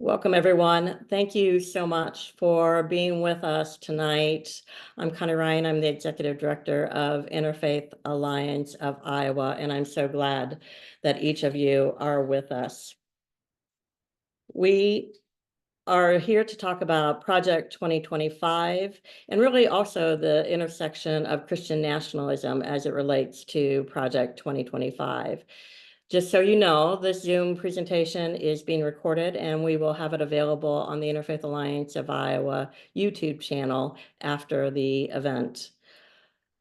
Welcome, everyone. Thank you so much for being with us tonight. I'm Connie Ryan. I'm the Executive Director of Interfaith Alliance of Iowa, and I'm so glad that each of you are with us. We are here to talk about Project 2025 and really also the intersection of Christian nationalism as it relates to Project 2025. Just so you know, this Zoom presentation is being recorded and we will have it available on the Interfaith Alliance of Iowa YouTube channel after the event.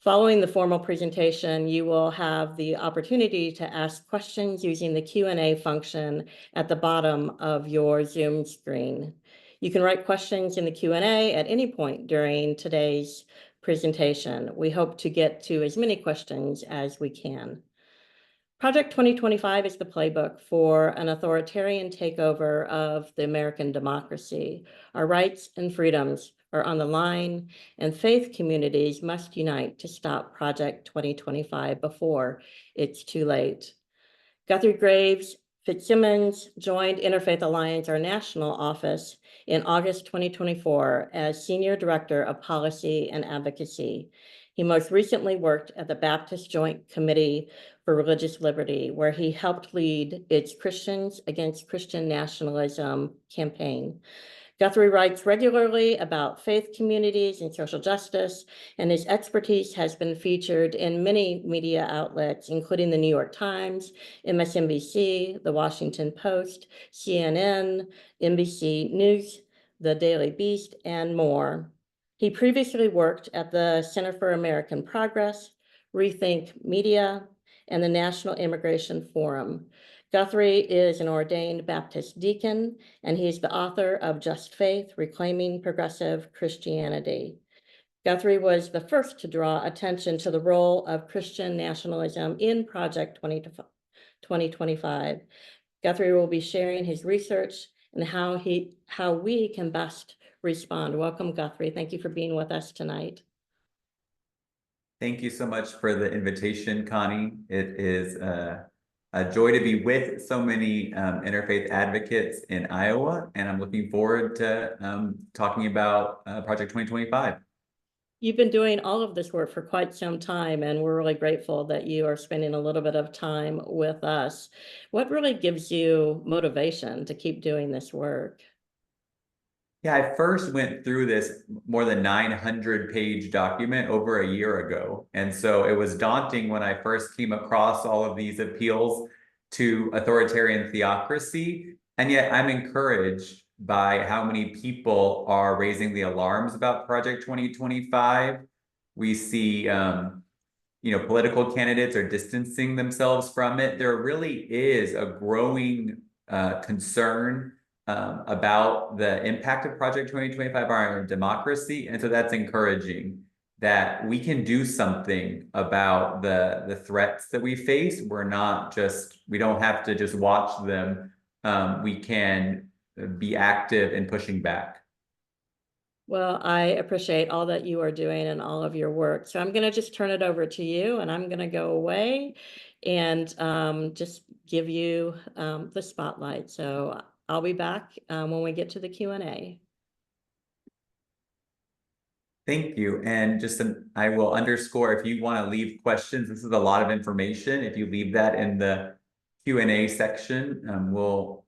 Following the formal presentation, you will have the opportunity to ask questions using the Q&A function at the bottom of your Zoom screen. You can write questions in the Q&A at any point during today's presentation. We hope to get to as many questions as we can. Project 2025 is the playbook for an authoritarian takeover of the American democracy. Our rights and freedoms are on the line, and faith communities must unite to stop Project 2025 before it's too late. Guthrie Graves-Fitzsimmons joined Interfaith Alliance, our national office, in August 2024 as Senior Director of Policy and Advocacy. He most recently worked at the Baptist Joint Committee for Religious Liberty, where he helped lead its Christians Against Christian Nationalism campaign. Guthrie writes regularly about faith communities and social justice, and his expertise has been featured in many media outlets, including the New York Times, MSNBC, The Washington Post, CNN, NBC News, The Daily Beast, and more. He previously worked at the Center for American Progress, Rethink Media, and the National Immigration Forum. Guthrie is an ordained Baptist deacon, and he's the author of Just Faith, Reclaiming Progressive Christianity. Guthrie was the first to draw attention to the role of Christian nationalism in Project 2025. Guthrie will be sharing his research and how we can best respond. Welcome, Guthrie. Thank you for being with us tonight. Thank you so much for the invitation, Connie. It is a joy to be with so many interfaith advocates in Iowa, and I'm looking forward to talking about Project 2025. You've been doing all of this work for quite some time, and we're really grateful that you are spending a little bit of time with us. What really gives you motivation to keep doing this work? Yeah, I first went through this more than 900-page document over a year ago. And so it was daunting when I first came across all of these appeals to authoritarian theocracy. And yet I'm encouraged by how many people are raising the alarms about Project 2025. We see, political candidates are distancing themselves from it. There really is a growing concern about the impact of Project 2025 on our democracy. And so that's encouraging that we can do something about the threats that we face. We don't have to just watch them. We can be active in pushing back. Well, I appreciate all that you are doing and all of your work. So I'm going to just turn it over to you, and I'm going to go away and just give you the spotlight. So I'll be back when we get to the Q&A. Thank you. And I will underscore, if you want to leave questions, this is a lot of information. If you leave that in the Q&A section, we'll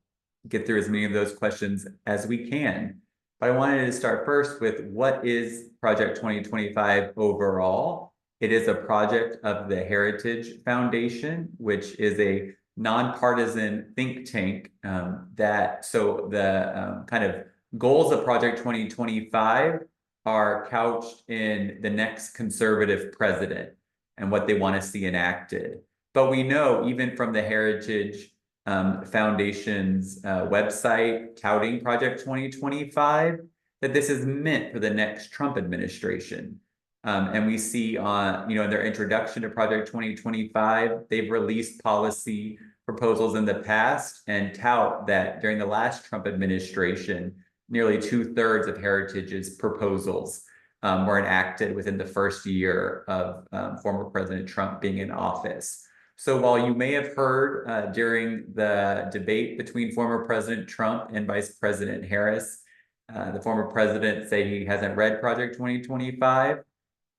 get through as many of those questions as we can. But I wanted to start first with what is Project 2025 overall? It is a project of the Heritage Foundation, which is a non-partisan think tank the kind of goals of Project 2025 are couched in the next conservative president and what they want to see enacted. But we know even from the Heritage Foundation's website touting Project 2025 that this is meant for the next Trump administration. And we see in their introduction to Project 2025, they've released policy proposals in the past and tout that during the last Trump administration, nearly 2/3 of Heritage's proposals were enacted within the first year of former President Trump being in office. So while you may have heard during the debate between former President Trump and Vice President Harris, the former president say he hasn't read Project 2025,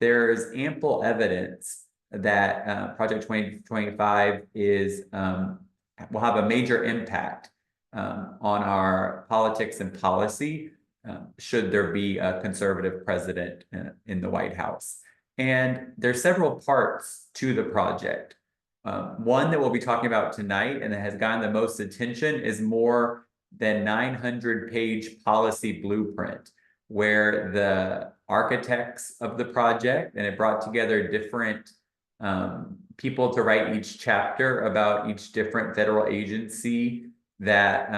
there's ample evidence that Project 2025 will have a major impact on our politics and policy should there be a conservative president in the White House. And there's several parts to the project. One that we'll be talking about tonight and that has gotten the most attention is more than 900-page policy blueprint, where the architects of the project, and it brought together different people to write each chapter about each different federal agency that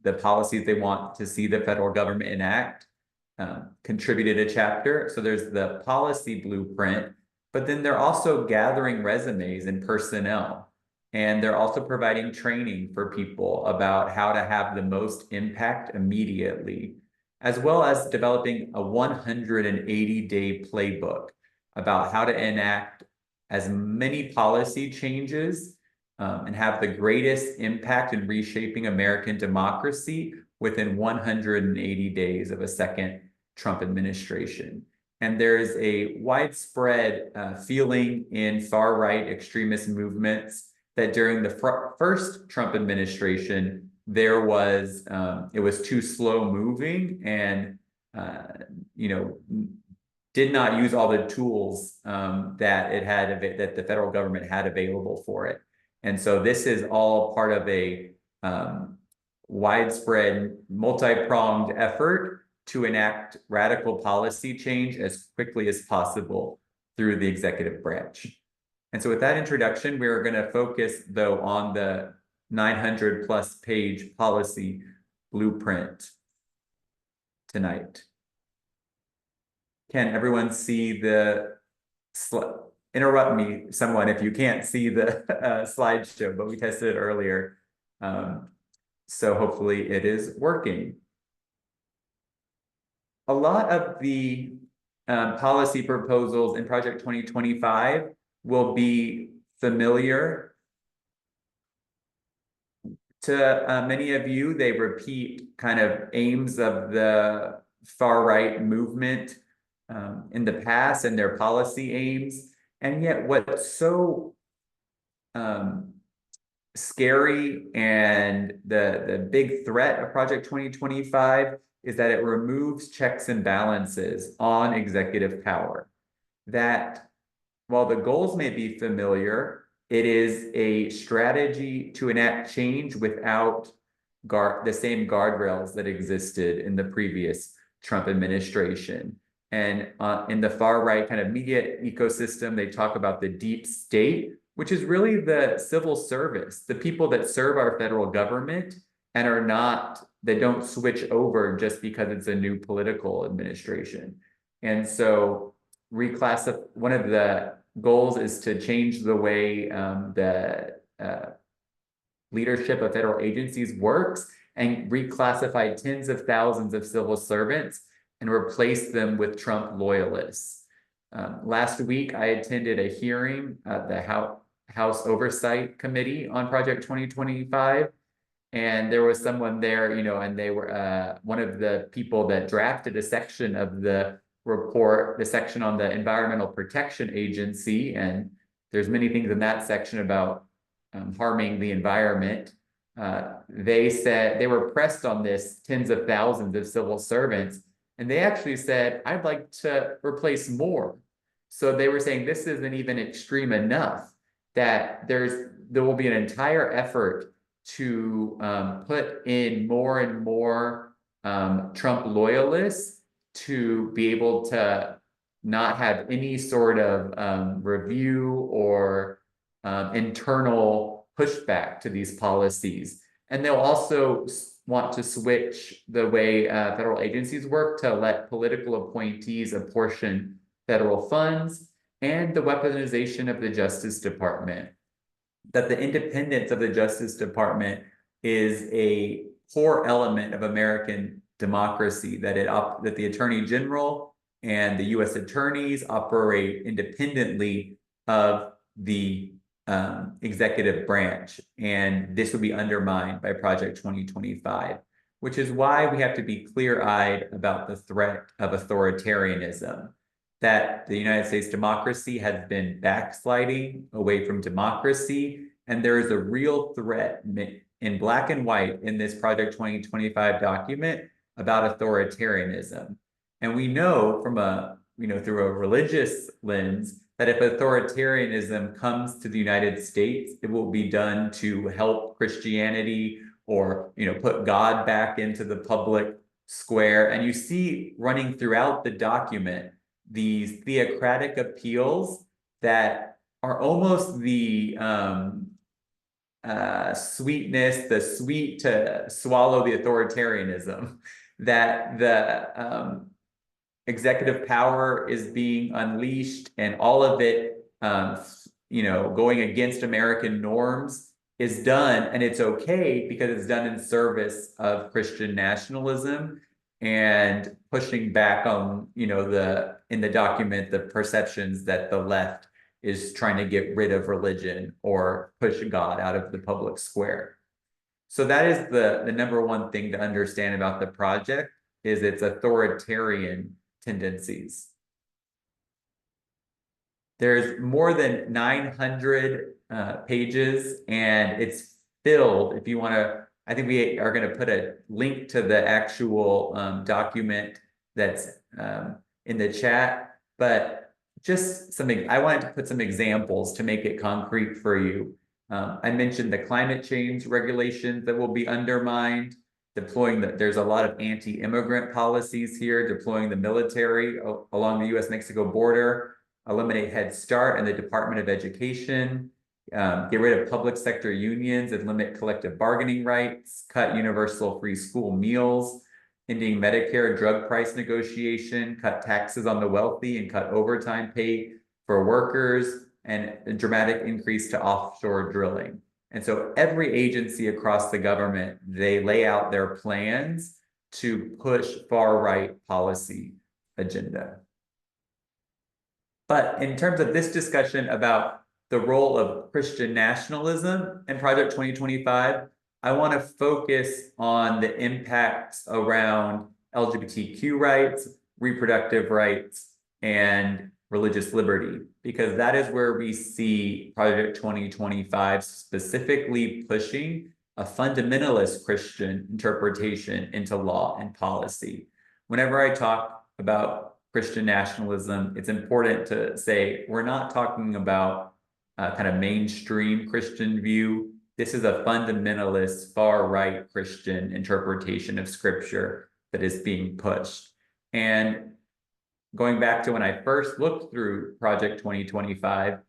the policies they want to see the federal government enact, contributed a chapter. So there's the policy blueprint, but then they're also gathering resumes and personnel. And they're also providing training for people about how to have the most impact immediately, as well as developing a 180-day playbook about how to enact as many policy changes and have the greatest impact in reshaping American democracy within 180 days of a second Trump administration. And there is a widespread feeling in far-right extremist movements that during the first Trump administration, there was it was too slow moving and did not use all the tools that the federal government had available for it. And so this is all part of a widespread, multi-pronged effort to enact radical policy change as quickly as possible through the executive branch. And so with that introduction, we're going to focus, though, on the 900+ page policy blueprint tonight. Can everyone see the slide? Interrupt me, someone, if you can't see the slideshow, but we tested it earlier. So hopefully it is working. A lot of the policy proposals in Project 2025 will be familiar to many of you. They repeat kind of aims of the far-right movement in the past and their policy aims. And yet what's so scary and the big threat of Project 2025 is that it removes checks and balances on executive power. That while the goals may be familiar, it is a strategy to enact change without the same guardrails that existed in the previous Trump administration. And in the far-right kind of media ecosystem, they talk about the deep state, which is really the civil service, the people that serve our federal government and they don't switch over just because it's a new political administration. And so one of the goals is to change the way the leadership of federal agencies works and reclassify tens of thousands of civil servants and replace them with Trump loyalists. Last week, I attended a hearing at the House Oversight Committee on Project 2025. And there was someone there, and they were one of the people that drafted a section of the report, the section on the Environmental Protection Agency. And there's many things in that section about harming the environment. They said they were pressed on this, tens of thousands of civil servants. And they actually said, I'd like to replace more. So they were saying this isn't even extreme enough, that there will be an entire effort to put in more and more Trump loyalists to be able to not have any sort of review or internal pushback to these policies. And they'll also want to switch the way federal agencies work to let political appointees apportion federal funds, and the weaponization of the Justice Department. That the independence of the Justice Department is a core element of American democracy, that the Attorney General and the U.S. attorneys operate independently of the executive branch, and this would be undermined by Project 2025, which is why we have to be clear-eyed about the threat of authoritarianism, that the United States democracy has been backsliding away from democracy, and there is a real threat in black and white in this Project 2025 document about authoritarianism. And we know from through a religious lens that if authoritarianism comes to the United States, it will be done to help Christianity or put God back into the public square. And you see running throughout the document these theocratic appeals that are almost the sweetness, the sweet to swallow the authoritarianism, that the executive power is being unleashed and all of it, going against American norms is done, and it's okay because it's done in service of Christian nationalism and pushing back on, in the document, the perceptions that the left is trying to get rid of religion or push God out of the public square. So that is the number one thing to understand about the project, is its authoritarian tendencies. There's more than 900 pages, and it's filled. If you want to, I think we are going to put a link to the actual document that's in the chat, but just something, I wanted to put some examples to make it concrete for you. I mentioned the climate change regulations that will be undermined, there's a lot of anti-immigrant policies here, deploying the military along the US-Mexico border, eliminate Head Start and the Department of Education, get rid of public sector unions and limit collective bargaining rights, cut universal free school meals, ending Medicare drug price negotiation, cut taxes on the wealthy and cut overtime pay for workers, and a dramatic increase to offshore drilling. And so every agency across the government, they lay out their plans to push far-right policy agenda. But in terms of this discussion about the role of Christian nationalism in Project 2025, I want to focus on the impacts around LGBTQ rights, reproductive rights, and religious liberty, because that is where we see Project 2025 specifically pushing a fundamentalist Christian interpretation into law and policy. Whenever I talk about Christian nationalism, it's important to say we're not talking about a kind of mainstream Christian view. This is a fundamentalist, far-right Christian interpretation of Scripture that is being pushed. And going back to when I first looked through Project 2025,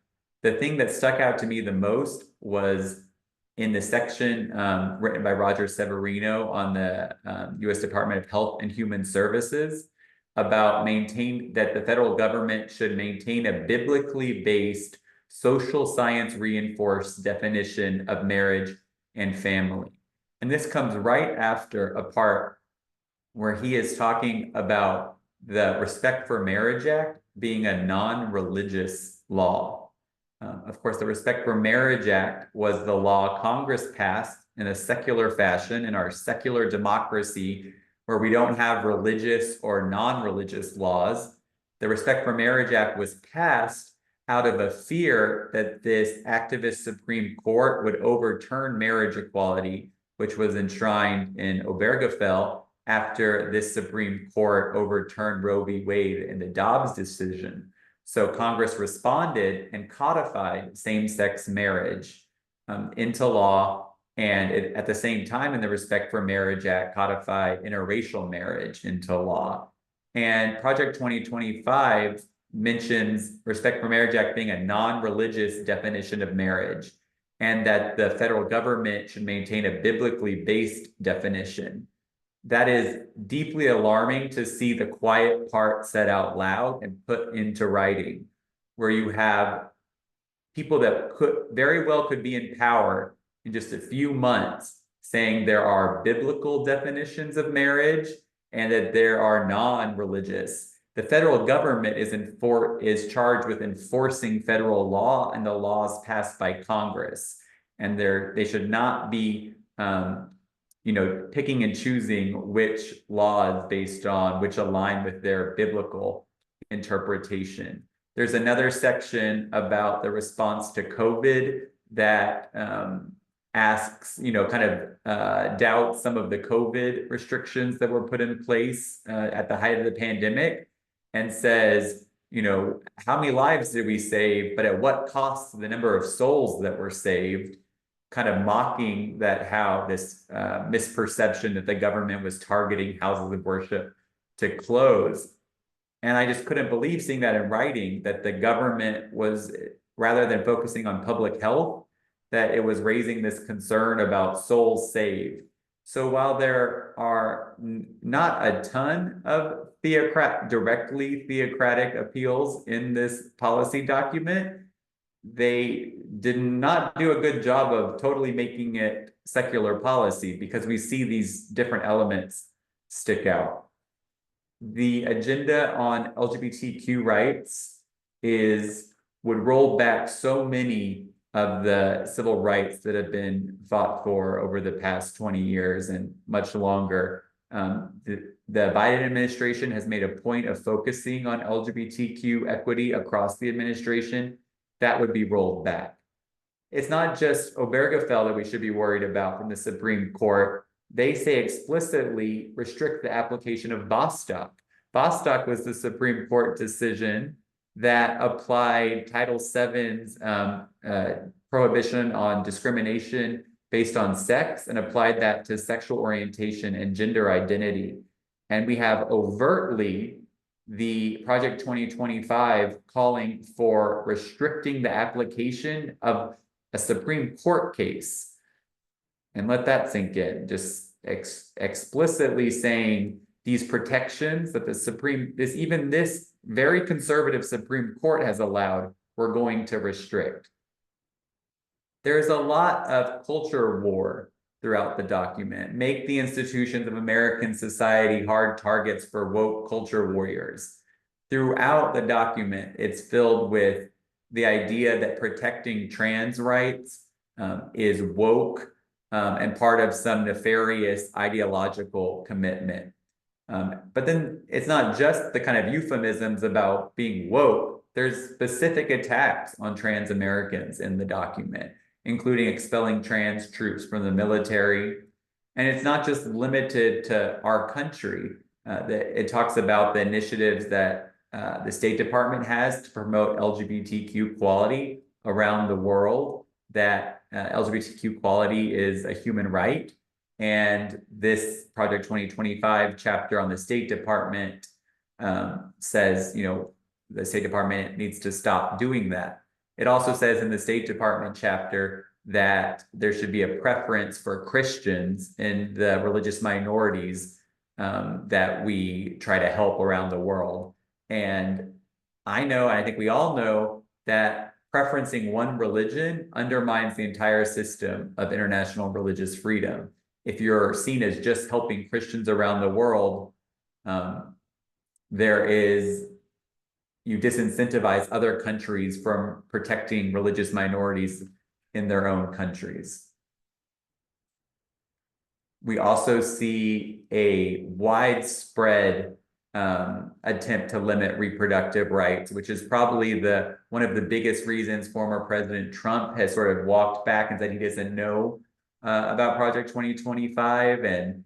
the thing that stuck out to me the most was in the section written by Roger Severino on the US Department of Health and Human Services about that the federal government should maintain a biblically based, social science reinforced definition of marriage and family. And this comes right after a part where he is talking about the Respect for Marriage Act being a non-religious law. Of course, the Respect for Marriage Act was the law Congress passed in a secular fashion in our secular democracy where we don't have religious or non-religious laws. The Respect for Marriage Act was passed out of a fear that this activist Supreme Court would overturn marriage equality, which was enshrined in Obergefell after this Supreme Court overturned Roe v. Wade in the Dobbs decision. So Congress responded and codified same-sex marriage into law, and at the same time in the Respect for Marriage Act codified interracial marriage into law. And Project 2025 mentions Respect for Marriage Act being a non-religious definition of marriage, and that the federal government should maintain a biblically based definition. That is deeply alarming to see the quiet part said out loud and put into writing, where you have people that very well could be in power in just a few months saying there are biblical definitions of marriage and that there are non-religious The federal government is charged with enforcing federal law and the laws passed by Congress. And they should not be picking and choosing which laws based on which align with their biblical interpretation. There's another section about the response to COVID that asks, kind of doubts some of the COVID restrictions that were put in place at the height of the pandemic, and says, how many lives did we save, but at what cost to the number of souls that were saved, kind of mocking that how this misperception that the government was targeting houses of worship to close. And I just couldn't believe seeing that in writing, that the government was, rather than focusing on public health, that it was raising this concern about souls saved. So while there are not a ton of directly theocratic appeals in this policy document, they did not do a good job of totally making it secular policy, because we see these different elements stick out. The agenda on LGBTQ rights would roll back so many of the civil rights that have been fought for over the past 20 years and much longer. The Biden administration has made a point of focusing on LGBTQ equity across the administration. That would be rolled back. It's not just Obergefell that we should be worried about from the Supreme Court. They say explicitly restrict the application of Bostock. Bostock was the Supreme Court decision that applied Title VII's prohibition on discrimination based on sex, and applied that to sexual orientation and gender identity. And we have overtly the Project 2025 calling for restricting the application of a Supreme Court case. And let that sink in, just explicitly saying these protections that even this very conservative Supreme Court has allowed, we're going to restrict. There's a lot of culture war throughout the document. Make the institutions of American society hard targets for woke culture warriors. Throughout the document, it's filled with the idea that protecting trans rights is woke and part of some nefarious ideological commitment. But then it's not just the kind of euphemisms about being woke. There's specific attacks on trans Americans in the document, including expelling trans troops from the military. And it's not just limited to our country. It talks about the initiatives that the State Department has to promote LGBTQ equality around the world, that LGBTQ equality is a human right. And this Project 2025 chapter on the State Department says, the State Department needs to stop doing that. It also says in the State Department chapter that there should be a preference for Christians and the religious minorities that we try to help around the world. And I think we all know that preferencing one religion undermines the entire system of international religious freedom. If you're seen as just helping Christians around the world, you disincentivize other countries from protecting religious minorities in their own countries. We also see a widespread attempt to limit reproductive rights, which is probably one of the biggest reasons former President Trump has sort of walked back and said he doesn't know about Project 2025 and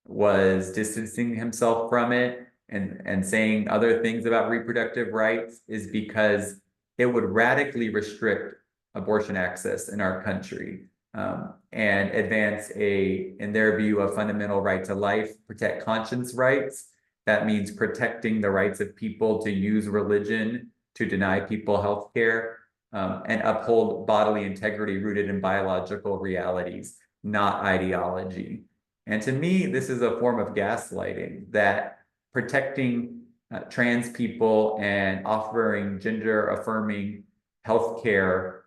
was distancing himself from it and saying other things about reproductive rights, is because it would radically restrict abortion access in our country and advance in their view, a fundamental right to life, protect conscience rights. That means protecting the rights of people to use religion to deny people health care, and uphold bodily integrity rooted in biological realities, not ideology. And to me, this is a form of gaslighting, that protecting trans people and offering gender affirming healthcare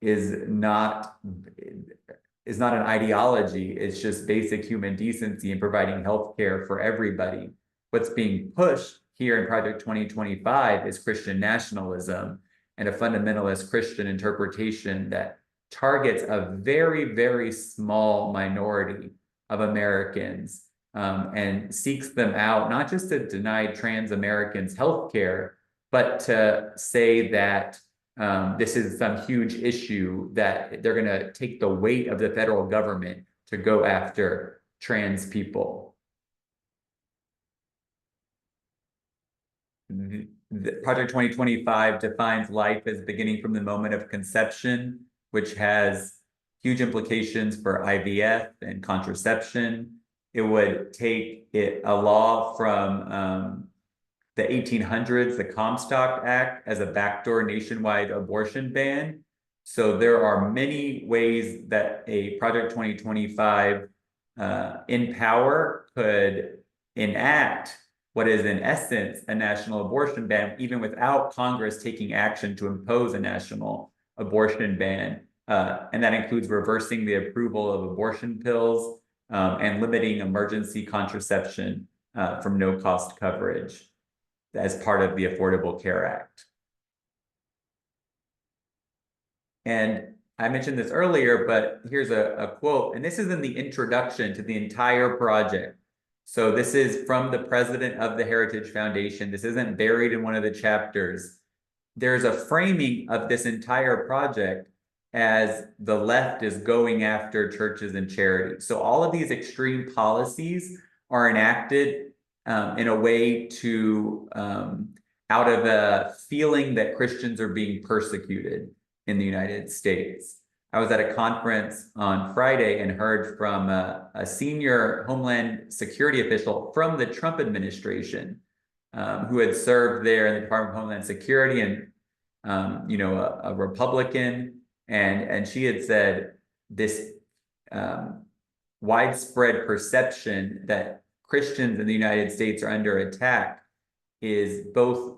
is not an ideology. It's just basic human decency and providing healthcare for everybody. what's being pushed here in Project 2025 is Christian nationalism and a fundamentalist Christian interpretation that targets a very, very small minority of Americans and seeks them out, not just to deny trans Americans health care, but to say that this is some huge issue that they're going to take the weight of the federal government to go after trans people. Project 2025 defines life as beginning from the moment of conception, which has huge implications for IVF and contraception. It would take a law from the 1800s, the Comstock Act, as a backdoor nationwide abortion ban. So there are many ways that a Project 2025 in power could enact what is in essence a national abortion ban, even without Congress taking action to impose a national abortion ban. And that includes reversing the approval of abortion pills and limiting emergency contraception from no-cost coverage as part of the Affordable Care Act. And I mentioned this earlier, but here's a quote, and this is in the introduction to the entire project. So this is from the president of the Heritage Foundation. This isn't buried in one of the chapters. There's a framing of this entire project as the left is going after churches and charities. So all of these extreme policies are enacted in a way to, out of a feeling that Christians are being persecuted in the United States. I was at a conference on Friday and heard from a senior Homeland Security official from the Trump administration who had served there in the Department of Homeland Security and, you know, a Republican. And she had said this widespread perception that Christians in the United States are under attack is both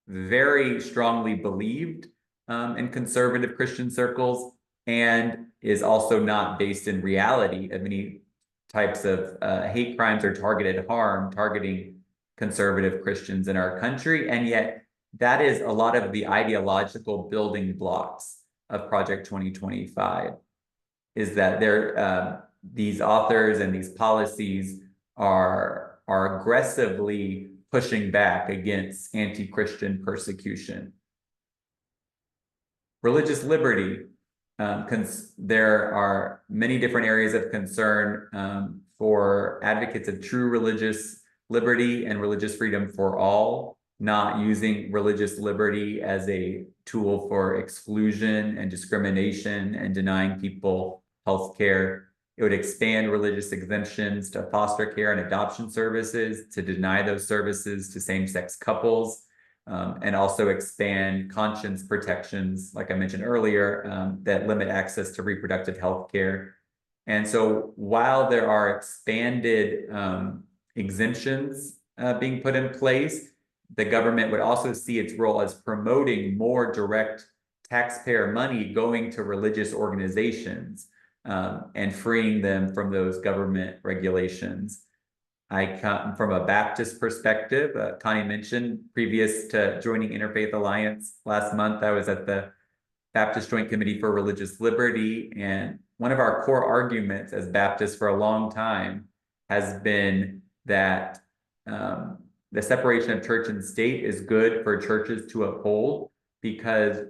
very strongly believed in conservative Christian circles and is also not based in reality of many types of hate crimes or targeted harm targeting conservative Christians in our country. And yet that is a lot of the ideological building blocks of Project 2025, is that these authors and these policies are aggressively pushing back against anti-Christian persecution. Religious liberty. There are many different areas of concern for advocates of true religious liberty and religious freedom for all, not using religious liberty as a tool for exclusion and discrimination and denying people health care. It would expand religious exemptions to foster care and adoption services, to deny those services to same-sex couples, and also expand conscience protections, like I mentioned earlier, that limit access to reproductive health care. And so while there are expanded exemptions being put in place, the government would also see its role as promoting more direct taxpayer money going to religious organizations and freeing them from those government regulations. I come from a Baptist perspective. Connie mentioned previous to joining Interfaith Alliance last month, I was at the Baptist Joint Committee for Religious Liberty. And one of our core arguments as Baptists for a long time has been that the separation of church and state is good for churches to uphold because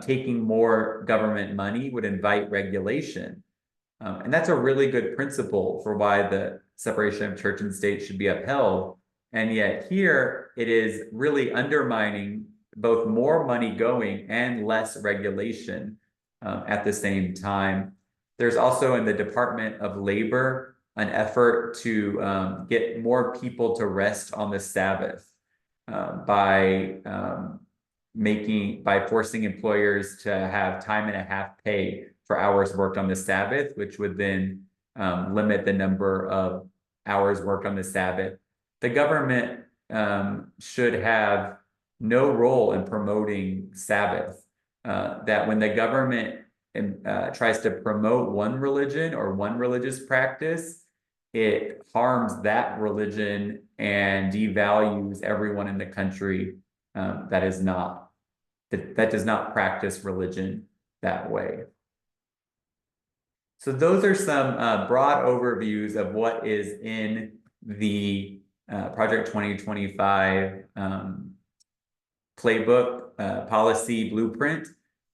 taking more government money would invite regulation. And that's a really good principle for why the separation of church and state should be upheld. And yet here it is really undermining both more money going and less regulation at the same time. There's also in the Department of Labor an effort to get more people to rest on the Sabbath by forcing employers to have time and a half pay for hours worked on the Sabbath, which would then limit the number of hours worked on the Sabbath. The government should have no role in promoting Sabbath. That when the government tries to promote one religion or one religious practice, it harms that religion and devalues everyone in the country that does not practice religion that way. So those are some broad overviews of what is in the Project 2025 playbook policy blueprint.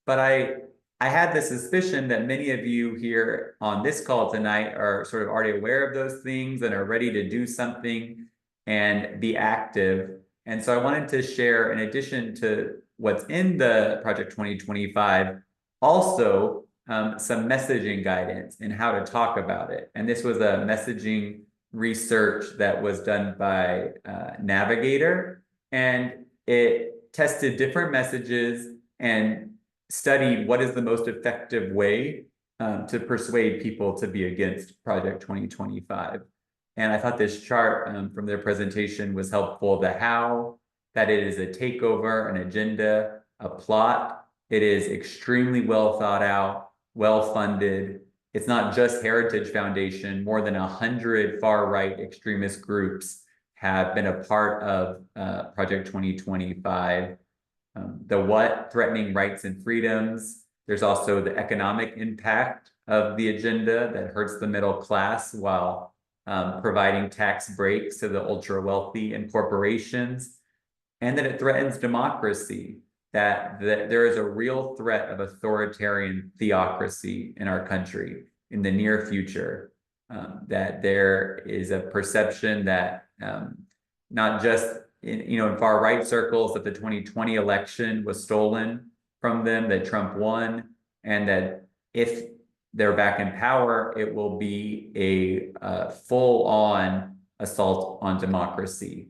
But I had the suspicion that many of you here on this call tonight are sort of already aware of those things and are ready to do something and be active. And so I wanted to share, in addition to what's in the Project 2025, also some messaging guidance in how to talk about it. And this was a messaging research that was done by Navigator, and it tested different messages and studied what is the most effective way to persuade people to be against Project 2025. And I thought this chart from their presentation was helpful. The how, that it is a takeover, an agenda, a plot. It is extremely well thought out, well funded. It's not just Heritage Foundation. More than 100 far-right extremist groups have been a part of Project 2025. The what, threatening rights and freedoms. There's also the economic impact of the agenda that hurts the middle class while providing tax breaks to the ultra wealthy and corporations, and that it threatens democracy, that there is a real threat of authoritarian theocracy in our country in the near future, that there is a perception that not just in far right circles that the 2020 election was stolen from them, that Trump won, and that if they're back in power, it will be a full-on assault on democracy.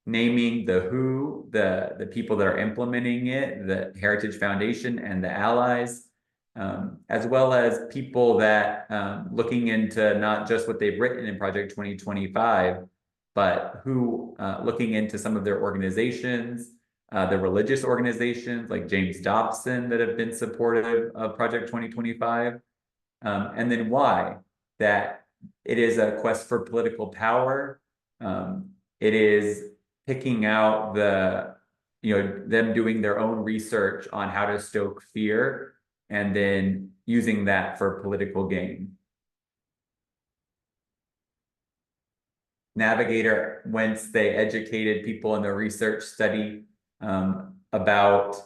Naming the who, the people that are implementing it, the Heritage Foundation and the allies, as well as people that looking into not just what they've written in Project 2025, but who looking into some of their organizations, the religious organizations like James Dobson that have been supportive of Project 2025, and then why, that it is a quest for political power. It is picking out them doing their own research on how to stoke fear and then using that for political gain. Navigator, once they educated people in the research study about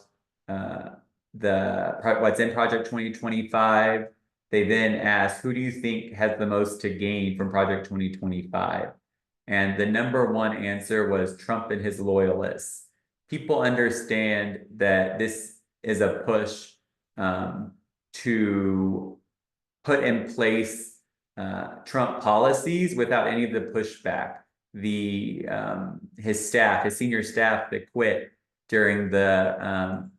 what's in Project 2025, they then asked, who do you think has the most to gain from Project 2025? And the #1 answer was Trump and his loyalists. People understand that this is a push to put in place Trump policies without any of the pushback. His staff, his senior staff that quit during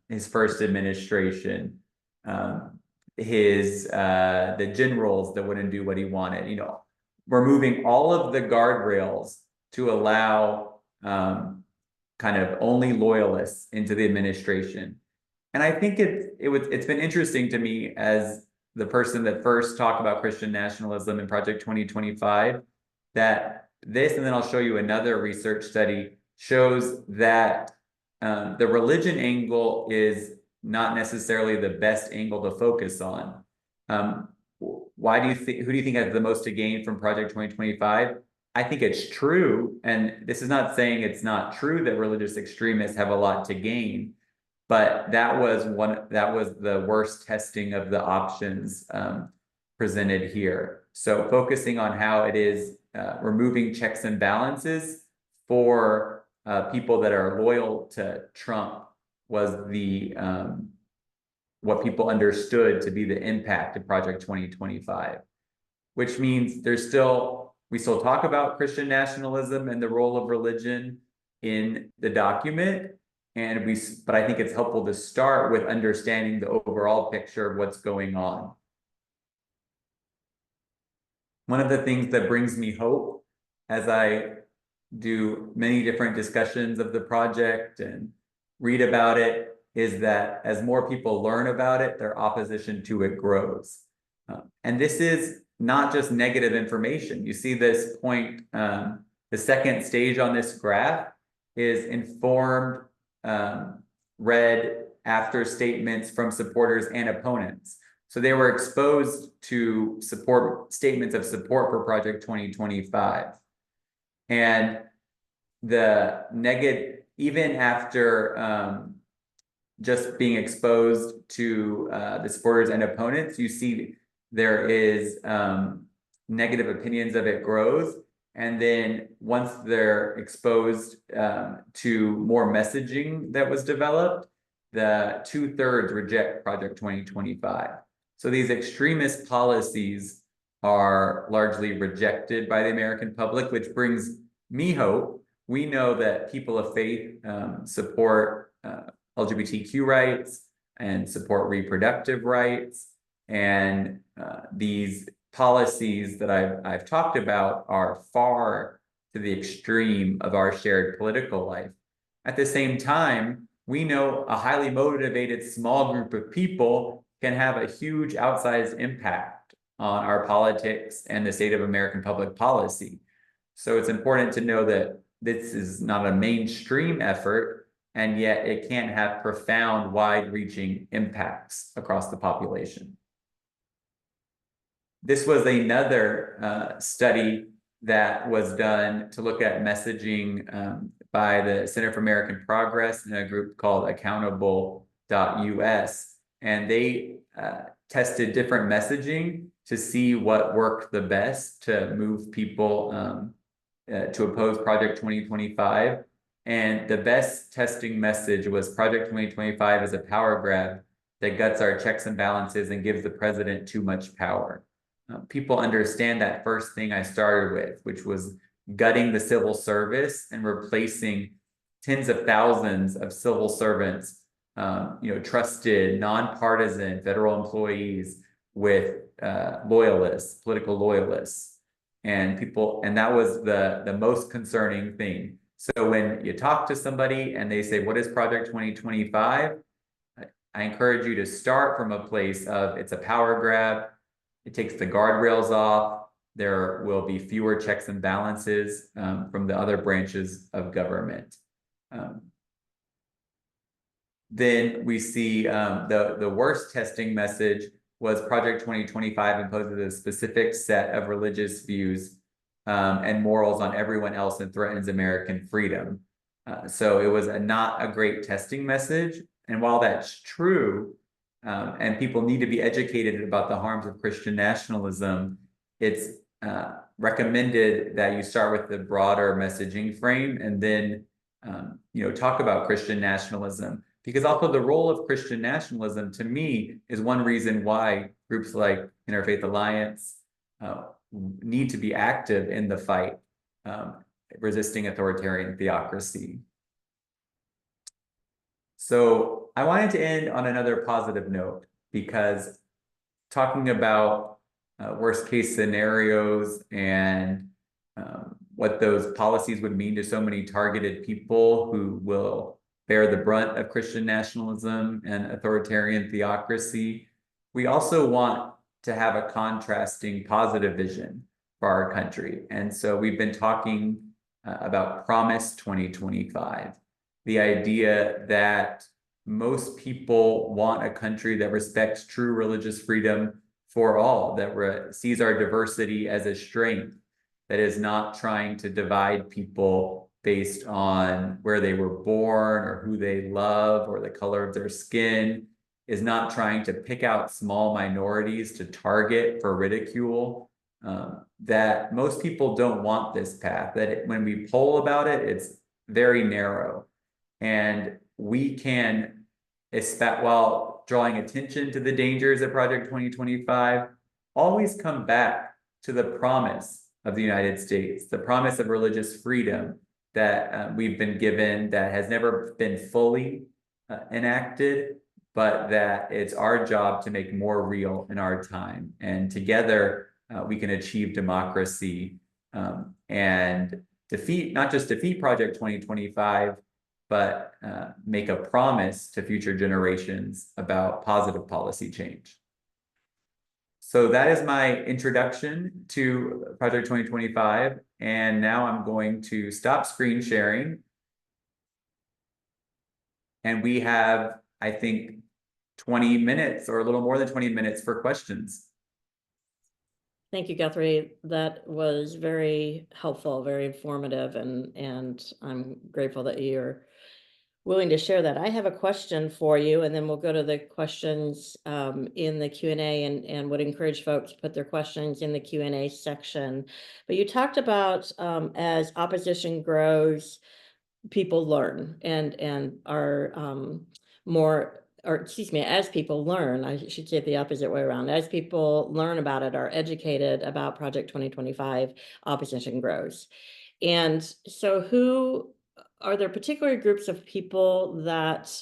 his first administration, the generals that wouldn't do what he wanted, removing all of the guardrails to allow kind of only loyalists into the administration. And I think it's been interesting to me as the person that first talked about Christian nationalism in Project 2025, that this, and then I'll show you another research study, shows that the religion angle is not necessarily the best angle to focus on. Who do you think has the most to gain from Project 2025? I think it's true, and this is not saying it's not true that religious extremists have a lot to gain, but that was the worst testing of the options presented here. So focusing on how it is removing checks and balances for people that are loyal to Trump was what people understood to be the impact of Project 2025, which means we still talk about Christian nationalism and the role of religion in the document, but I think it's helpful to start with understanding the overall picture of what's going on. One of the things that brings me hope as I do many different discussions of the project and read about it is that as more people learn about it, their opposition to it grows. And this is not just negative information. You see this point, the second stage on this graph is informed, read after statements from supporters and opponents. So they were exposed to statements of support for Project 2025. And the negative, even after just being exposed to the supporters and opponents, you see there is negative opinions of it grows. And then once they're exposed to more messaging that was developed, the 2/3 reject Project 2025. So these extremist policies are largely rejected by the American public, which brings me hope. We know that people of faith support LGBTQ rights and support reproductive rights. And these policies that I've talked about are far to the extreme of our shared political life. At the same time, we know a highly motivated small group of people can have a huge outsized impact on our politics and the state of American public policy. So it's important to know that this is not a mainstream effort, and yet it can have profound, wide-reaching impacts across the population. This was another study that was done to look at messaging by the Center for American Progress and a group called accountable.us. And they tested different messaging to see what worked the best to move people to oppose Project 2025. And the best testing message was Project 2025 is a power grab that guts our checks and balances and gives the president too much power. People understand that first thing I started with, which was gutting the civil service and replacing tens of thousands of civil servants, trusted, non-partisan federal employees with loyalists, political loyalists. And that was the most concerning thing. So when you talk to somebody and they say, what is Project 2025? I encourage you to start from a place of it's a power grab. It takes the guardrails off. There will be fewer checks and balances from the other branches of government. Then we see the worst testing message was Project 2025 imposes a specific set of religious views and morals on everyone else and threatens American freedom. So it was not a great testing message. And while that's true, and people need to be educated about the harms of Christian nationalism, it's recommended that you start with the broader messaging frame and then talk about Christian nationalism. Because also the role of Christian nationalism, to me, is one reason why groups like Interfaith Alliance need to be active in the fight resisting authoritarian theocracy. So I wanted to end on another positive note, because talking about worst case scenarios and what those policies would mean to so many targeted people who will bear the brunt of Christian nationalism and authoritarian theocracy, we also want to have a contrasting positive vision for our country. And so we've been talking about Promise 2025, the idea that most people want a country that respects true religious freedom for all, that sees our diversity as a strength, that is not trying to divide people based on where they were born or who they love or the color of their skin, is not trying to pick out small minorities to target for ridicule, that most people don't want this path, that when we poll about it, it's very narrow. And we can, while drawing attention to the dangers of Project 2025, always come back to the promise of the United States, the promise of religious freedom that we've been given, that has never been fully enacted, but that it's our job to make more real in our time. And together we can achieve democracy and not just defeat Project 2025, but make a promise to future generations about positive policy change. So that is my introduction to Project 2025. And now I'm going to stop screen sharing. And we have, I think, 20 minutes or a little more than 20 minutes for questions. Thank you, Guthrie. That was very helpful, very informative, and I'm grateful that you're willing to share that. I have a question for you, and then we'll go to the questions in the Q&A, and would encourage folks to put their questions in the Q&A section. But you talked about as opposition grows, people learn and are more, or excuse me, as people learn, I should say it the opposite way around. As people learn about it, are educated about Project 2025, opposition grows. And so are there particular groups of people that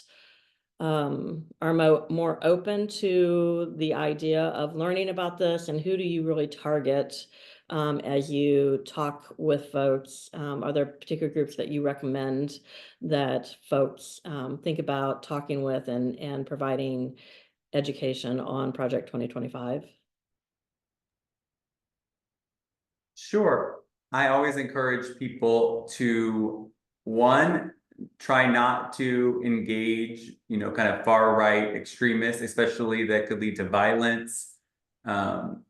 are more open to the idea of learning about this, and who do you really target as you talk with folks? Are there particular groups that you recommend that folks think about talking with and providing education on Project 2025? Sure. I always encourage people to, one, try not to engage, kind of far right extremists, especially that could lead to violence,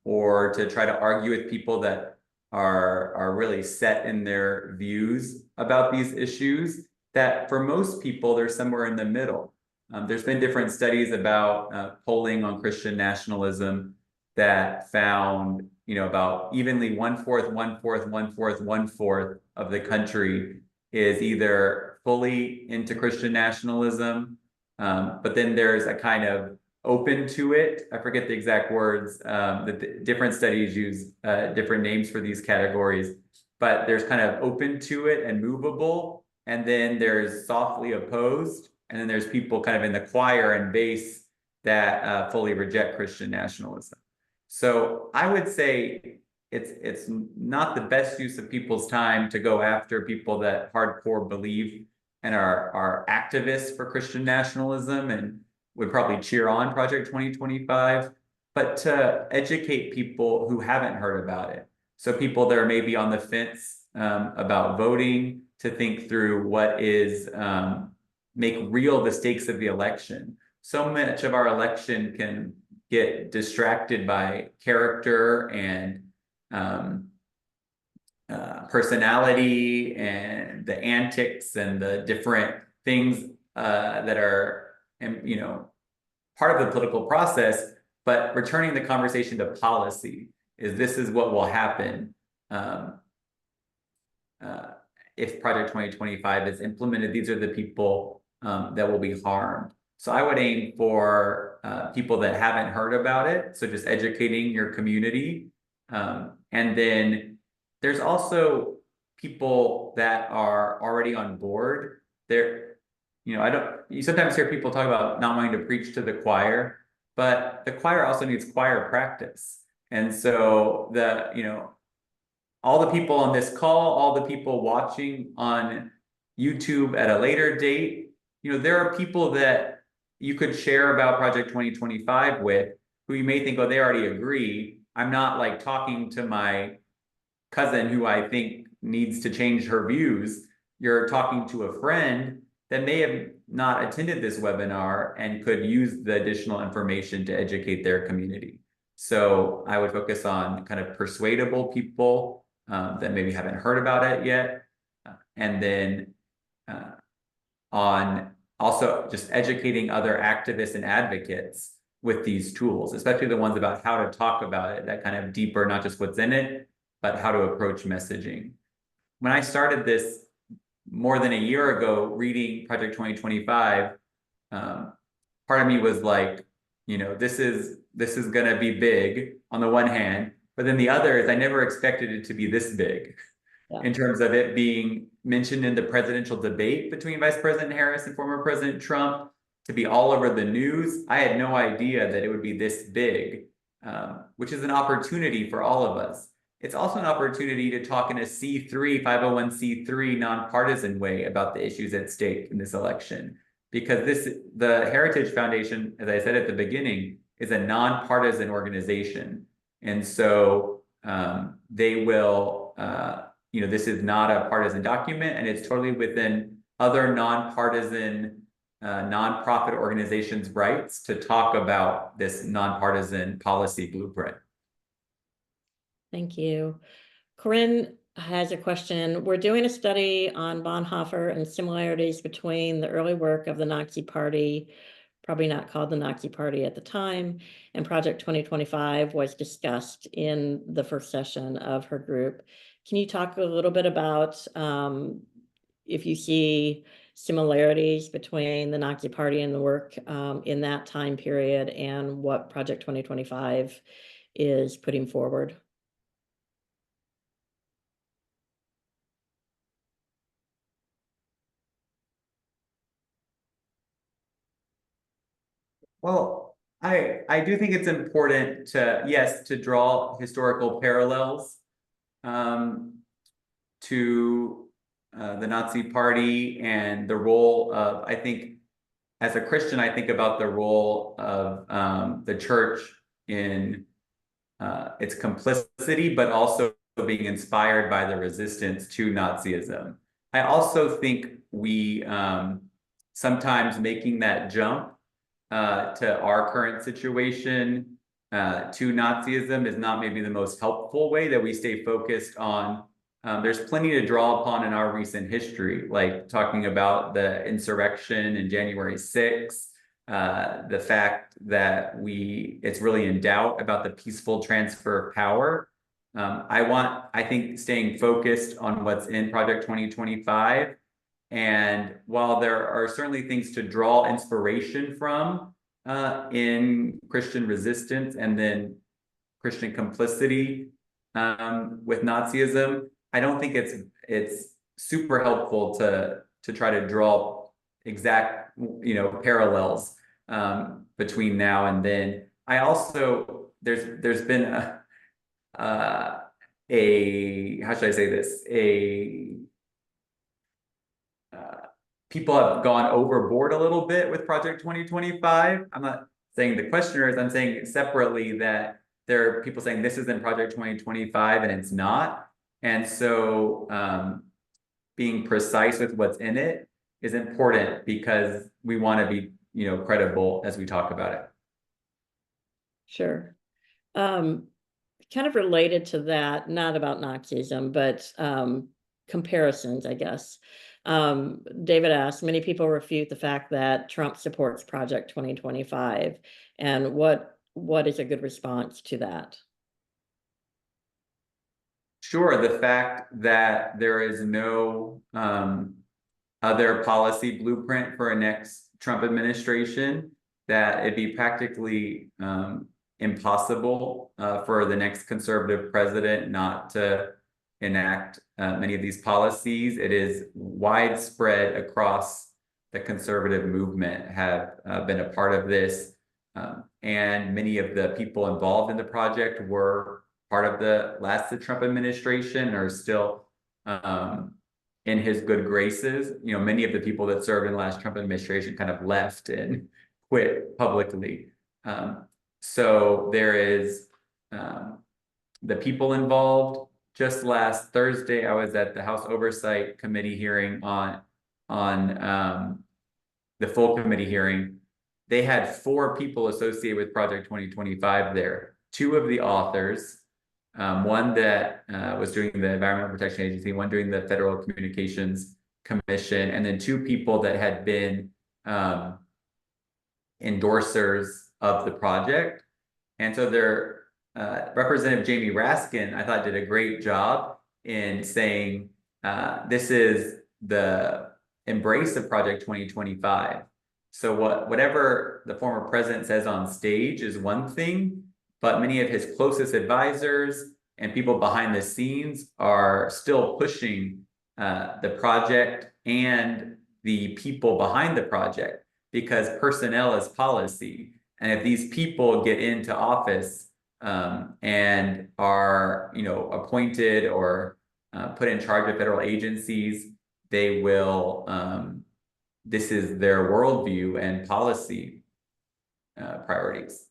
or to try to argue with people that are really set in their views about these issues, that for most people, they're somewhere in the middle. There's been different studies about polling on Christian nationalism that found, about evenly 1/4, 1/4, 1/4, 1/4 of the country is either fully into Christian nationalism, but then there's a kind of open to it. I forget the exact words. The different studies use different names for these categories, but there's kind of open to it and movable, and then there's softly opposed, and then there's people kind of in the choir and base that fully reject Christian nationalism. So I would say it's not the best use of people's time to go after people that hardcore believe and are activists for Christian nationalism and would probably cheer on Project 2025, but to educate people who haven't heard about it. So people that are maybe on the fence about voting, to think through what is, make real the stakes of the election. So much of our election can get distracted by character and personality and the antics and the different things that are, part of the political process, but returning the conversation to policy this is what will happen if Project 2025 is implemented. These are the people that will be harmed. So I would aim for people that haven't heard about it. So just educating your community. And then there's also people that are already on board. You sometimes hear people talk about not wanting to preach to the choir, but the choir also needs choir practice. And so all the people on this call, all the people watching on YouTube at a later date, there are people that you could share about Project 2025 with, who you may think, oh, they already agree. I'm not like talking to my cousin who I think needs to change her views. You're talking to a friend that may have not attended this webinar and could use the additional information to educate their community. So I would focus on kind of persuadable people that maybe haven't heard about it yet. And then on also just educating other activists and advocates with these tools, especially the ones about how to talk about it, that kind of deeper, not just what's in it, but how to approach messaging. When I started this more than a year ago, reading Project 2025, part of me was like, this is going to be big on the one hand, but then the other is I never expected it to be this big. Yeah. In terms of it being mentioned in the presidential debate between Vice President Harris and former President Trump, to be all over the news. I had no idea that it would be this big, which is an opportunity for all of us. It's also an opportunity to talk in a C3, 501c3 nonpartisan way about the issues at stake in this election. Because the Heritage Foundation, as I said at the beginning, is a nonpartisan organization. And so they will, this is not a partisan document, and it's totally within other nonpartisan nonprofit organizations' rights to talk about this nonpartisan policy blueprint. Thank you. Corinne has a question. We're doing a study on Bonhoeffer and similarities between the early work of the Nazi Party, probably not called the Nazi Party at the time, and Project 2025 was discussed in the first session of her group. Can you talk a little bit about if you see similarities between the Nazi Party and the work in that time period and what Project 2025 is putting forward? Well, I do think it's important to, yes, to draw historical parallels to the Nazi Party and the role of, I think, as a Christian, I think about the role of the church in its complicity, but also being inspired by the resistance to Nazism. I also think we sometimes making that jump to our current situation to Nazism is not maybe the most helpful way, that we stay focused on. There's plenty to draw upon in our recent history, like talking about the insurrection in January 6th, the fact that it's really in doubt about the peaceful transfer of power. I think staying focused on what's in Project 2025. And while there are certainly things to draw inspiration from in Christian resistance and then Christian complicity with Nazism, I don't think it's super helpful to try to draw exact parallels between now and then. I also there's been a how should I say this, people have gone overboard a little bit with Project 2025. I'm not saying the questioners, I'm saying separately that there are people saying this isn't Project 2025 and it's not. And so being precise with what's in it is important, because we want to be, credible as we talk about it. Sure. Kind of related to that, not about Nazism, but comparisons, I guess. David asked, many people refute the fact that Trump supports Project 2025. And what is a good response to that? Sure, the fact that there is no other policy blueprint for a next Trump administration, that it'd be practically impossible for the next conservative president not to enact many of these policies. It is widespread across the conservative movement, have been a part of this. And many of the people involved in the project were part of the last Trump administration, are still in his good graces. Many of the people that served in the last Trump administration kind of left and quit publicly. So there is the people involved. Just last Thursday, I was at the House Oversight Committee hearing on the full committee hearing. They had 4 people associated with Project 2025 there. 2 of the authors, one that was doing the Environmental Protection Agency, one doing the Federal Communications Commission, and then 2 people that had been endorsers of the project. And so their Representative Jamie Raskin, I thought, did a great job in saying this is the embrace of Project 2025. So whatever the former president says on stage is one thing, but many of his closest advisors and people behind the scenes are still pushing the project and the people behind the project, because personnel is policy. And if these people get into office and are, appointed or put in charge of federal agencies, they will, this is their worldview and policy priorities.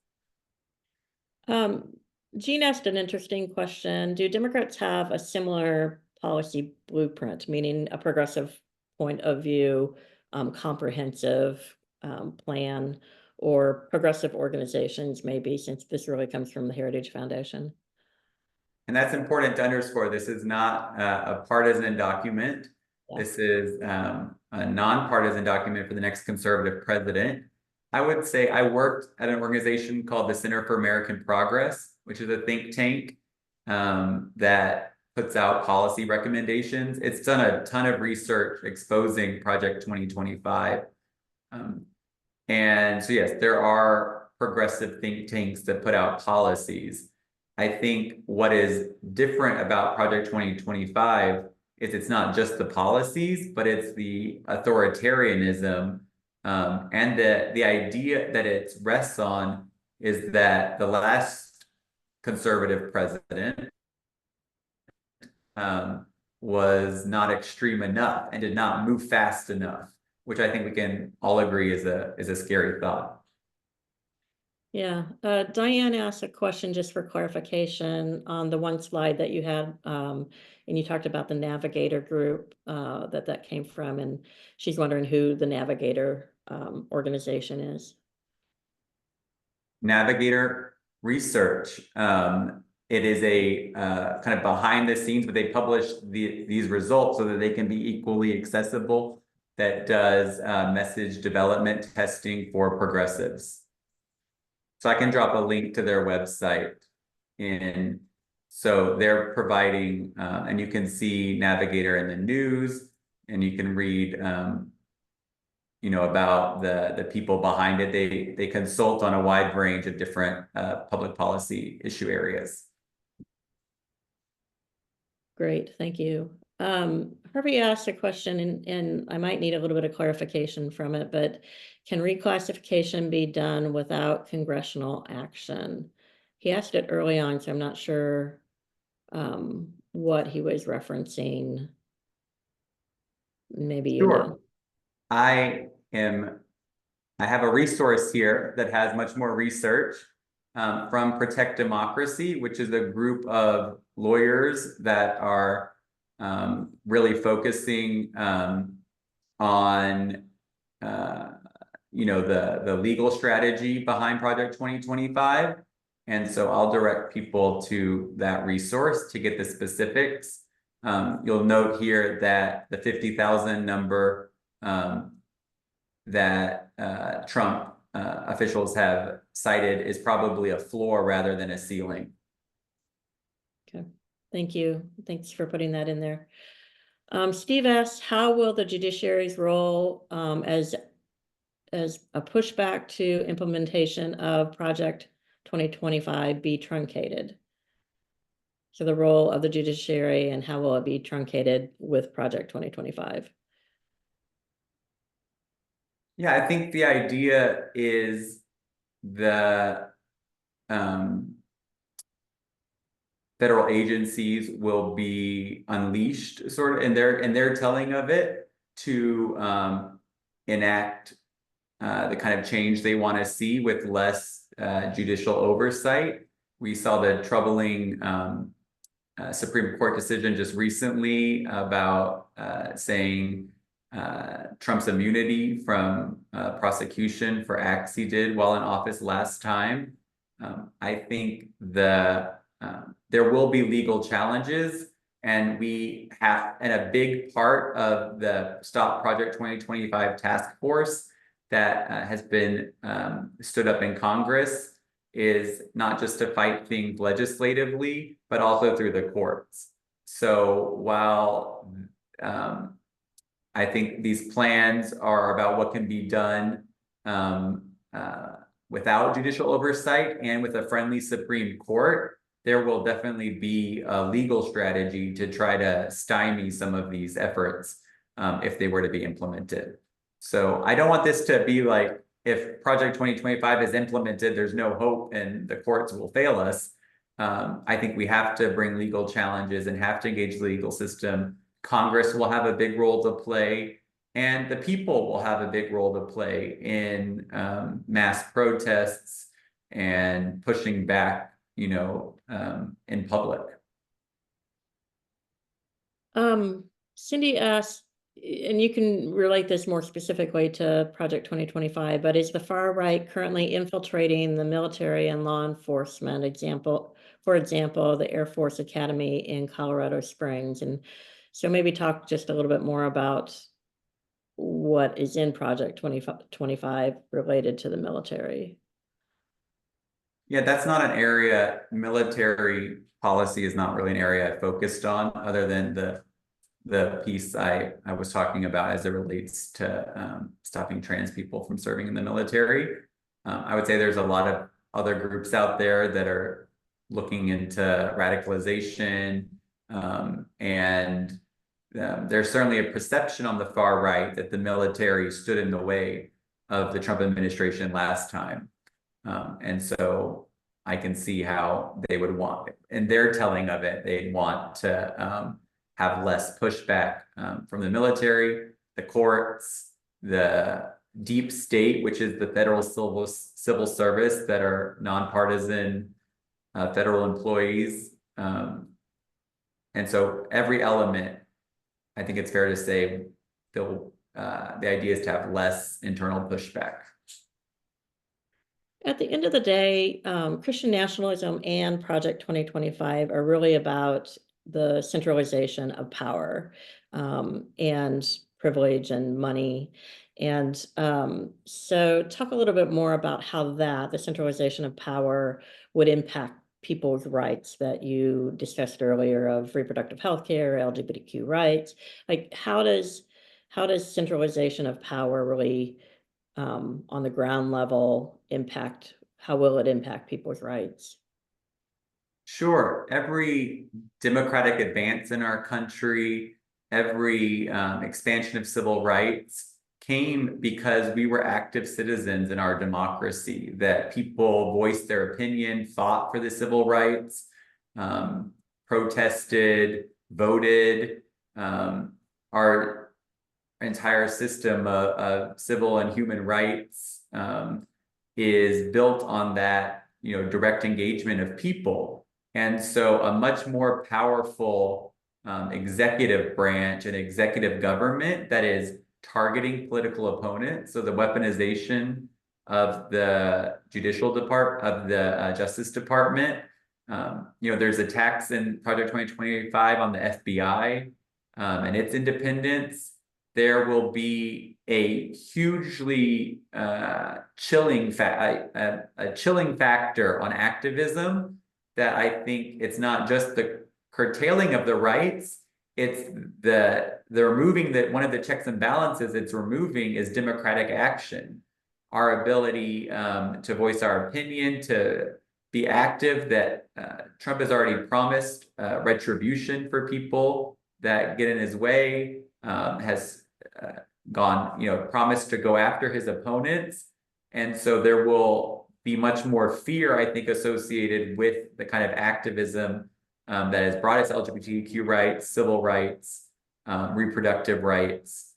Jean asked an interesting question. Do Democrats have a similar policy blueprint, meaning a progressive point of view, comprehensive plan, or progressive organizations, maybe, since this really comes from the Heritage Foundation? And that's important to underscore. This is not a partisan document. Yeah. This is a non-partisan document for the next conservative president. I would say I worked at an organization called the Center for American Progress, which is a think tank that puts out policy recommendations. It's done a ton of research exposing Project 2025. And so, yes, there are progressive think tanks that put out policies. I think what is different about Project 2025 is it's not just the policies, but it's the authoritarianism and the idea that it rests on is that the last conservative president was not extreme enough and did not move fast enough, which I think we can all agree is a scary thought. Yeah, Diane asked a question just for clarification on the one slide that you had, and you talked about the Navigator group that came from, and she's wondering who the Navigator organization is. Navigator Research. It is a kind of behind the scenes, but they publish these results so that they can be equally accessible. That does message development testing for progressives. So I can drop a link to their website in. So they're providing, and you can see Navigator in the news, and you can read, you know, about the people behind it. They consult on a wide range of different public policy issue areas. Great, thank you. Harvey asked a question, and I might need a little bit of clarification from it, but can reclassification be done without congressional action? He asked it early on, so I'm not sure what he was referencing. Maybe you know. I have a resource here that has much more research from Protect Democracy, which is a group of lawyers that are really focusing on you know, the legal strategy behind Project 2025. And so I'll direct people to that resource to get the specifics. You'll note here that the 50,000 number that Trump officials have cited is probably a floor rather than a ceiling. Okay, thank you. Thanks for putting that in there. Steve asks, how will the judiciary's role as a pushback to implementation of Project 2025 be truncated? So the role of the judiciary and how will it be truncated with Project 2025? Yeah, I think the idea is the federal agencies will be unleashed sort of in their telling of it to enact the kind of change they want to see with less judicial oversight. We saw the troubling Supreme Court decision just recently about saying Trump's immunity from prosecution for acts he did while in office last time. I think there will be legal challenges, and a big part of the Stop Project 2025 task force that has been stood up in Congress is not just to fight things legislatively, but also through the courts. So while I think these plans are about what can be done without judicial oversight and with a friendly Supreme Court, there will definitely be a legal strategy to try to stymie some of these efforts if they were to be implemented. So I don't want this to be like, if Project 2025 is implemented, there's no hope and the courts will fail us. I think we have to bring legal challenges and have to engage the legal system. Congress will have a big role to play, and the people will have a big role to play in mass protests and pushing back in public. Cindy asked, and you can relate this more specifically to Project 2025, but is the far right currently infiltrating the military and law enforcement? For example, the Air Force Academy in Colorado Springs. And so maybe talk just a little bit more about what is in Project 2025 related to the military. Yeah, that's not an area, military policy is not really an area I focused on, other than the piece I was talking about as it relates to stopping trans people from serving in the military. I would say there's a lot of other groups out there that are looking into radicalization, and there's certainly a perception on the far right that the military stood in the way of the Trump administration last time. And so I can see how they would want, in their telling of it, they'd want to have less pushback from the military, the courts, the deep state, which is the federal civil service that are nonpartisan federal employees. And so every element, I think it's fair to say, the idea is to have less internal pushback. At the end of the day, Christian nationalism and Project 2025 are really about the centralization of power and privilege and money. And so talk a little bit more about how the centralization of power, would impact people's rights that you discussed earlier of reproductive health care, LGBTQ rights. Like how does centralization of power really on the ground level how will it impact people's rights? Sure. Every democratic advance in our country, every expansion of civil rights came because we were active citizens in our democracy, that people voiced their opinion, fought for the civil rights, protested, voted. Our entire system of civil and human rights is built on that, direct engagement of people. And so a much more powerful executive branch and executive government that is targeting political opponents. So the weaponization of the judicial department, of the Justice Department. There's attacks in Project 2025 on the FBI and its independence. There will be a hugely chilling factor on activism, that I think it's not just the curtailing of the rights, it's the removing that one of the checks and balances it's removing is democratic action. Our ability to voice our opinion, to be active, that Trump has already promised retribution for people that get in his way, has promised to go after his opponents. And so there will be much more fear, I think, associated with the kind of activism that has brought us LGBTQ rights, civil rights, reproductive rights.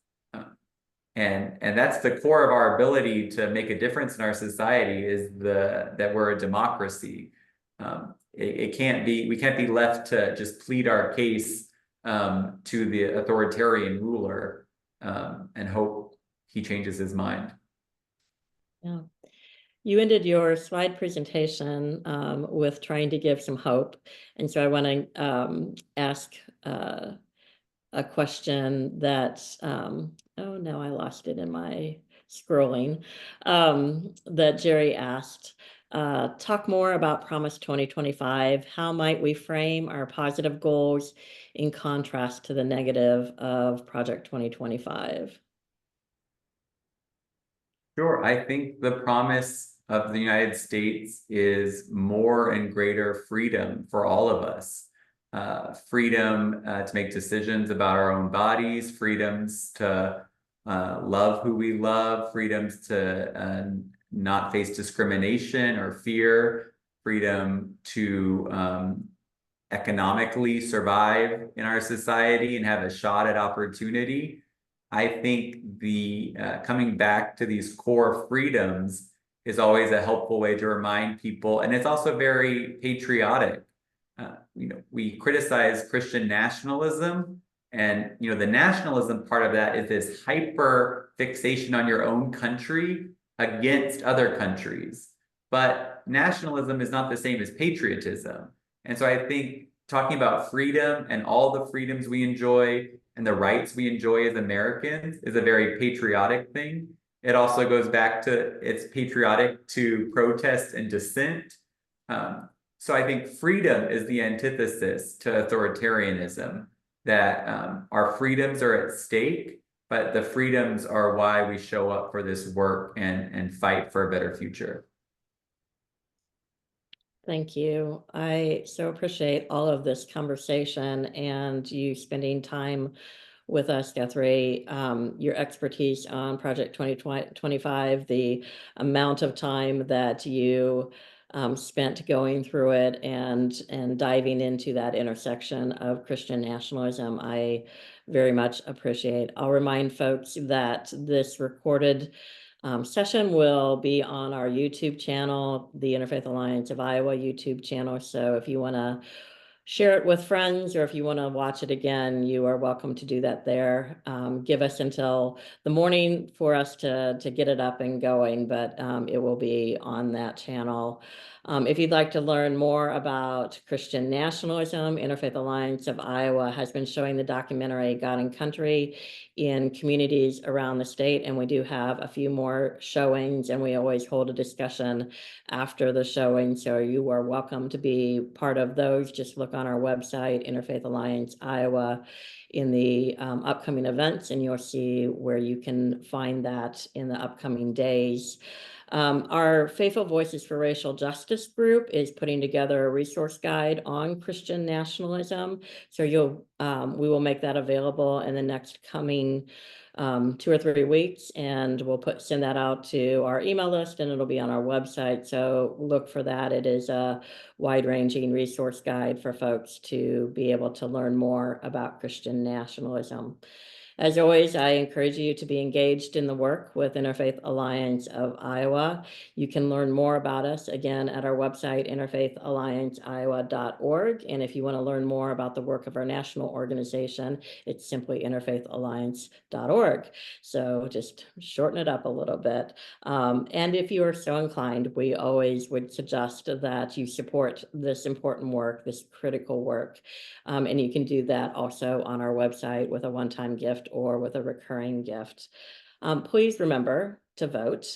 And that's the core of our ability to make a difference in our society, is that we're a democracy. We can't be left to just plead our case to the authoritarian ruler and hope he changes his mind. Yeah. You ended your slide presentation with trying to give some hope. And so I want to ask a question that, oh no, I lost it in my scrolling, that Jerry asked. Talk more about Promise 2025. How might we frame our positive goals in contrast to the negative of Project 2025? Sure. I think the promise of the United States is more and greater freedom for all of us. Freedom to make decisions about our own bodies, freedoms to love who we love, freedoms to not face discrimination or fear, freedom to economically survive in our society and have a shot at opportunity. I think the coming back to these core freedoms is always a helpful way to remind people. And it's also very patriotic. We criticize Christian nationalism, and the nationalism part of that is this hyper fixation on your own country against other countries. But nationalism is not the same as patriotism. And so I think talking about freedom and all the freedoms we enjoy and the rights we enjoy as Americans is a very patriotic thing. It also goes back to it's patriotic to protest and dissent. So I think freedom is the antithesis to authoritarianism, that our freedoms are at stake, but the freedoms are why we show up for this work and fight for a better future. Thank you. I so appreciate all of this conversation and you spending time with us, Guthrie. Your expertise on Project 2025, the amount of time that you spent going through it and diving into that intersection of Christian nationalism, I very much appreciate. I'll remind folks that this recorded session will be on our YouTube channel, the Interfaith Alliance of Iowa YouTube channel. So if you want to share it with friends, or if you want to watch it again, you are welcome to do that there. Give us until the morning for us to get it up and going, but it will be on that channel. If you'd like to learn more about Christian nationalism, Interfaith Alliance of Iowa has been showing the documentary God and Country in communities around the state, and we do have a few more showings, and we always hold a discussion after the showing, so you are welcome to be part of those. Just look on our website, Interfaith Alliance Iowa, in the upcoming events, and you'll see where you can find that in the upcoming days. Our Faithful Voices for Racial Justice group is putting together a resource guide on Christian nationalism. So we will make that available in the next coming 2 or 3 weeks, and we'll send that out to our email list, and it'll be on our website. So look for that. It is a wide-ranging resource guide for folks to be able to learn more about Christian nationalism. As always, I encourage you to be engaged in the work with Interfaith Alliance of Iowa. You can learn more about us, again, at our website, interfaithallianceiowa.org. And if you want to learn more about the work of our national organization, it's simply interfaithalliance.org. So just shorten it up a little bit. And if you are so inclined, we always would suggest that you support this important work, this critical work. And you can do that also on our website with a one-time gift or with a recurring gift. Please remember to vote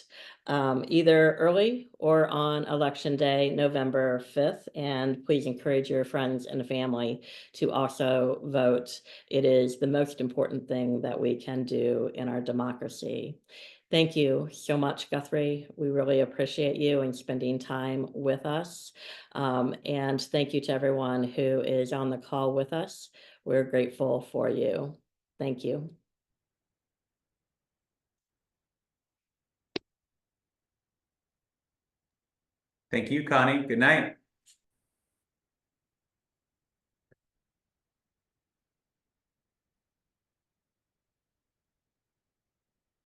either early or on Election Day, November 5th. And please encourage your friends and family to also vote. It is the most important thing that we can do in our democracy. Thank you so much, Guthrie. We really appreciate you and spending time with us. And thank you to everyone who is on the call with us. We're grateful for you. Thank you. Thank you, Connie. Good night.